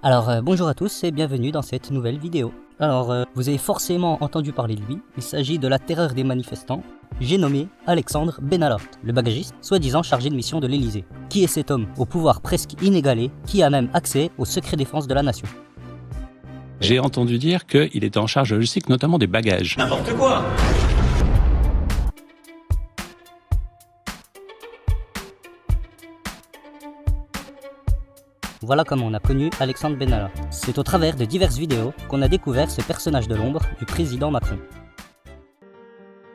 Alors bonjour à tous et bienvenue dans cette nouvelle vidéo. Alors vous avez forcément entendu parler de lui, il s'agit de la terreur des manifestants. J'ai nommé Alexandre Benalla, le bagagiste, soi-disant chargé de mission de l'Elysée. Qui est cet homme au pouvoir presque inégalé, qui a même accès au secret défense de la nation? J'ai entendu dire qu'il était en charge de logistique, notamment des bagages. N'importe quoi! Voilà comment on a connu Alexandre Benalla. C'est au travers de diverses vidéos qu'on a découvert ce personnage de l'ombre du président Macron.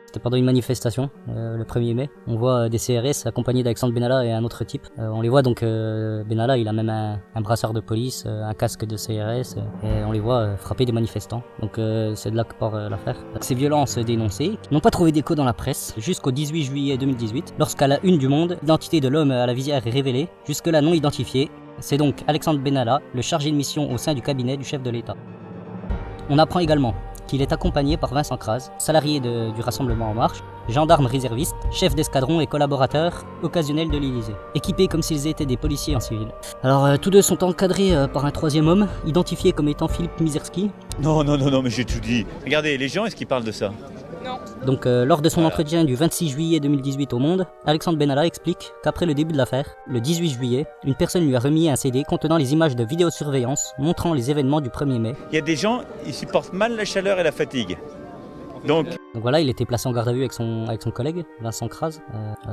C'était pendant une manifestation, le 1er mai. On voit des CRS accompagnés d'Alexandre Benalla et un autre type. On les voit donc, Benalla il a même un brassard de police, un casque de CRS, et on les voit frapper des manifestants. Donc c'est de là que part l'affaire. Ces violences dénoncées n'ont pas trouvé d'écho dans la presse jusqu'au 18 juillet 2018, lorsqu'à la une du Monde, l'identité de l'homme à la visière est révélée, jusque-là non identifié. C'est donc Alexandre Benalla, le chargé de mission au sein du cabinet du chef de l'État. On apprend également qu'il est accompagné par Vincent Kras, salarié du Rassemblement En Marche, gendarme réserviste, chef d'escadron et collaborateur occasionnel de l'Elysée, équipés comme s'ils étaient des policiers en civil. Alors tous deux sont encadrés par un troisième homme, identifié comme étant Philippe Mizerski. Non, mais j'ai tout dit. Regardez, les gens, est-ce qu'ils parlent de ça? Donc lors de son entretien du 26 juillet 2018 au Monde, Alexandre Benalla explique qu'après le début de l'affaire, le 18 juillet, une personne lui a remis un CD contenant les images de vidéosurveillance montrant les événements du 1er mai. Il y a des gens, ils supportent mal la chaleur et la fatigue. Donc voilà, il était placé en garde à vue avec son collègue, Vincent Kras.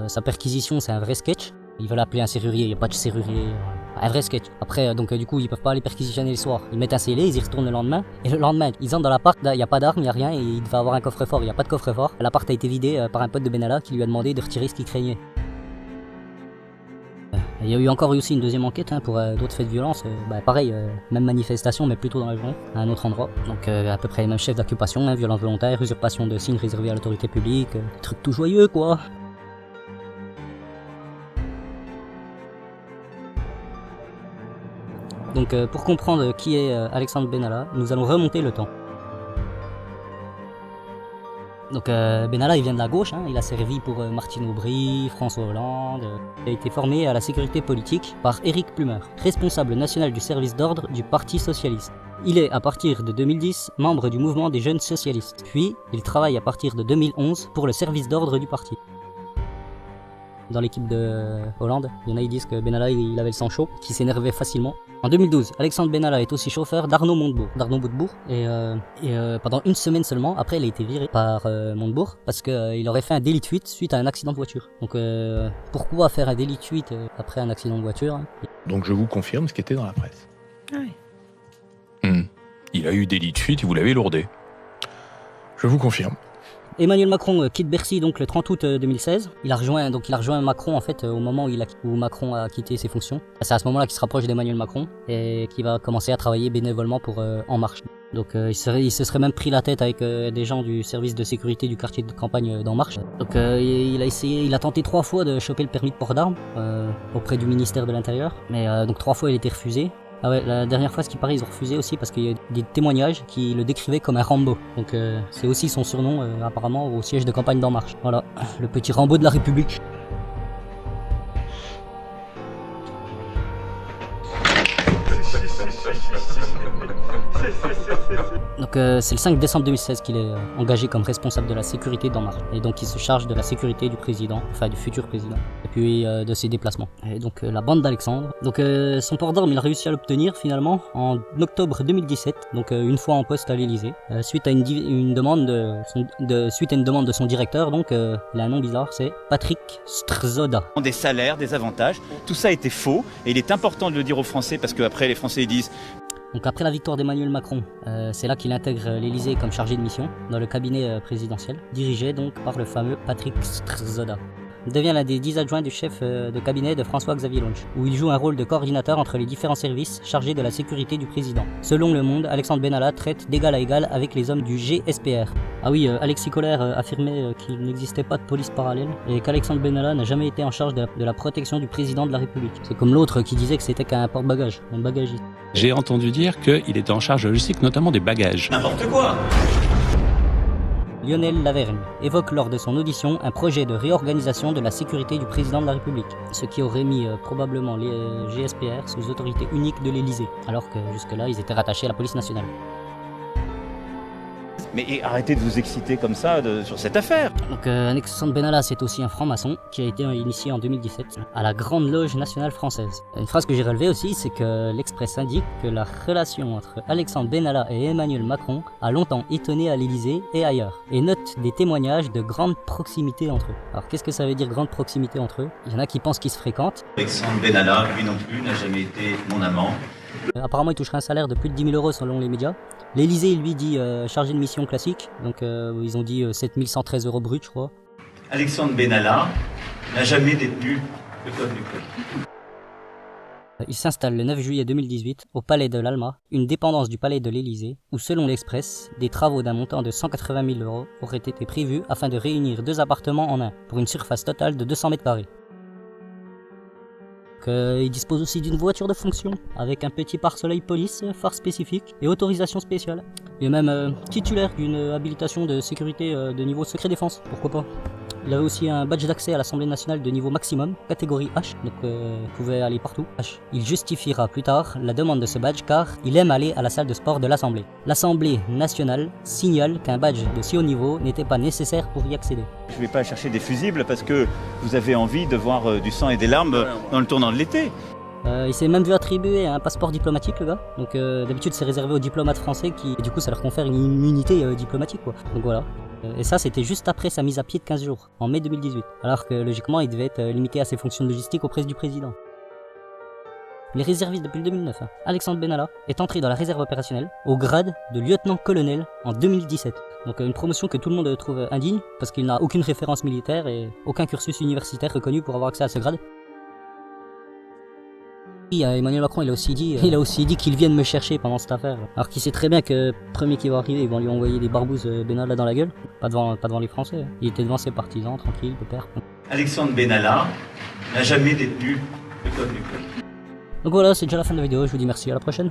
Sa perquisition, c'est un vrai sketch. Ils veulent appeler un serrurier, il n'y a pas de serrurier. Un vrai sketch. Après, du coup, ils peuvent pas aller perquisitionner le soir. Ils mettent un scellé, ils y retournent le lendemain. Et le lendemain, ils entrent dans l'appart, il n'y a pas d'armes, il n'y a rien, et il devait avoir un coffre-fort. Il n'y a pas de coffre-fort. L'appart a été vidé par un pote de Benalla qui lui a demandé de retirer ce qu'il craignait. Il y a eu encore aussi une deuxième enquête pour d'autres faits de violence. Pareil, même manifestation, mais plutôt dans la journée, à un autre endroit. Donc à peu près les mêmes chefs d'occupation, violence volontaire, usurpation de signes réservés à l'autorité publique, trucs tout joyeux quoi. Donc pour comprendre qui est Alexandre Benalla, nous allons remonter le temps. Donc Benalla il vient de la gauche, il a servi pour Martine Aubry, François Hollande. Il a été formé à la sécurité politique par Éric Plumer, responsable national du service d'ordre du Parti Socialiste. Il est à partir de 2010 membre du mouvement des jeunes socialistes, puis il travaille à partir de 2011 pour le service d'ordre du parti. Dans l'équipe de Hollande, il y en a qui disent que Benalla il avait le sang chaud, qu'il s'énervait facilement. En 2012, Alexandre Benalla est aussi chauffeur d'Arnaud Montebourg, et pendant une semaine seulement, après il a été viré par Montebourg parce qu'il aurait fait un délit de fuite suite à un accident de voiture. Donc pourquoi faire un délit de fuite après un accident de voiture Donc je vous confirme ce qui était dans la presse. Ah oui. Il a eu délit de fuite et vous l'avez lourdé. Je vous confirme. Emmanuel Macron quitte Bercy donc le 30 août 2016. Il a rejoint Macron en fait au moment où Macron a quitté ses fonctions. C'est à ce moment-là qu'il se rapproche d'Emmanuel Macron et qu'il va commencer à travailler bénévolement pour En Marche. Donc il se serait même pris la tête avec des gens du service de sécurité du quartier de campagne d'En Marche. Donc il a tenté 3 fois de choper le permis de port d'armes auprès du ministère de l'Intérieur, mais donc 3 fois il a été refusé. Ah ouais, la dernière fois, ce qui paraît, ils ont refusé aussi parce qu'il y a des témoignages qui le décrivaient comme un Rambo. Donc c'est aussi son surnom apparemment au siège de campagne d'En Marche. Voilà, le petit Rambo de la République. Donc c'est le 5 décembre 2016 qu'il est engagé comme responsable de la sécurité d'En Marche. Et donc il se charge de la sécurité du président, enfin du futur président, et puis de ses déplacements. Et donc la bande d'Alexandre. Donc son port d'armes, il a réussi à l'obtenir finalement en octobre 2017, donc une fois en poste à l'Elysée, suite à une demande de son directeur, donc il a un nom bizarre, c'est Patrick Strzoda. des salaires, des avantages, tout ça était faux et il est important de le dire aux Français parce qu'après les Français ils disent. Donc après la victoire d'Emmanuel Macron, c'est là qu'il intègre l'Elysée comme chargé de mission dans le cabinet présidentiel, dirigé donc par le fameux Patrick Strzoda. Il devient l'un des 10 adjoints du chef de cabinet de François-Xavier Longe, où il joue un rôle de coordinateur entre les différents services chargés de la sécurité du président. Selon Le Monde, Alexandre Benalla traite d'égal à égal avec les hommes du GSPR. Ah oui, Alexis Kohler affirmait qu'il n'existait pas de police parallèle et qu'Alexandre Benalla n'a jamais été en charge de la protection du président de la République. C'est comme l'autre qui disait que c'était qu'un porte-bagages, un bagagiste. J'ai entendu dire qu'il était en charge de logistique, notamment des bagages. N'importe quoi! Lionel Lavergne, évoque lors de son audition un projet de réorganisation de la sécurité du président de la République, ce qui aurait mis probablement les GSPR sous autorité unique de l'Élysée, alors que jusque-là ils étaient rattachés à la police nationale. Mais arrêtez de vous exciter comme ça sur cette affaire. Donc Alexandre Benalla, c'est aussi un franc-maçon qui a été initié en 2017 à la Grande Loge nationale française. Une phrase que j'ai relevée aussi, c'est que l'Express indique que la relation entre Alexandre Benalla et Emmanuel Macron a longtemps étonné à l'Élysée et ailleurs, et note des témoignages de grande proximité entre eux. Alors qu'est-ce que ça veut dire grande proximité entre eux? Il y en a qui pensent qu'ils se fréquentent. Alexandre Benalla, lui non plus, n'a jamais été mon amant. Apparemment, il toucherait un salaire de plus de 10 000 euros selon les médias. L'Élysée, lui, dit chargé de mission classique, donc ils ont dit 7 113 euros brut, je crois. Alexandre Benalla n'a jamais détenu le code du code. Il s'installe le 9 juillet 2018 au palais de l'Alma, une dépendance du palais de l'Élysée, où selon l'Express, des travaux d'un montant de 180 000 euros auraient été prévus afin de réunir 2 appartements en un, pour une surface totale de 200 mètres carrés. Il dispose aussi d'une voiture de fonction, avec un petit pare-soleil police, phare spécifique et autorisation spéciale. Il est même titulaire d'une habilitation de sécurité de niveau secret défense, pourquoi pas. Il avait aussi un badge d'accès à l'Assemblée nationale de niveau maximum, catégorie H, donc pouvait aller partout. H. Il justifiera plus tard la demande de ce badge car il aime aller à la salle de sport de l'Assemblée. L'Assemblée nationale signale qu'un badge de si haut niveau n'était pas nécessaire pour y accéder. Je ne vais pas chercher des fusibles parce que vous avez envie de voir du sang et des larmes dans le tournant de l'été. Il s'est même vu attribuer un passeport diplomatique, le gars. Donc d'habitude c'est réservé aux diplomates français qui, et du coup ça leur confère une immunité diplomatique, quoi. Donc voilà. Et ça c'était juste après sa mise à pied de 15 jours, en mai 2018. Alors que logiquement il devait être limité à ses fonctions logistiques auprès du président. Il est réserviste depuis le 2009. Alexandre Benalla est entré dans la réserve opérationnelle au grade de lieutenant-colonel en 2017. Donc une promotion que tout le monde trouve indigne parce qu'il n'a aucune référence militaire et aucun cursus universitaire reconnu pour avoir accès à ce grade. Emmanuel Macron il a aussi dit qu'ils viennent me chercher pendant cette affaire. Alors qu'il sait très bien que premier qui va arriver, ils vont lui envoyer des barbouzes Benalla dans la gueule. Pas devant les Français. Il était devant ses partisans, tranquille, pépère. Alexandre Benalla n'a jamais détenu le code du code. Donc voilà, c'est déjà la fin de la vidéo, je vous dis merci, à la prochaine.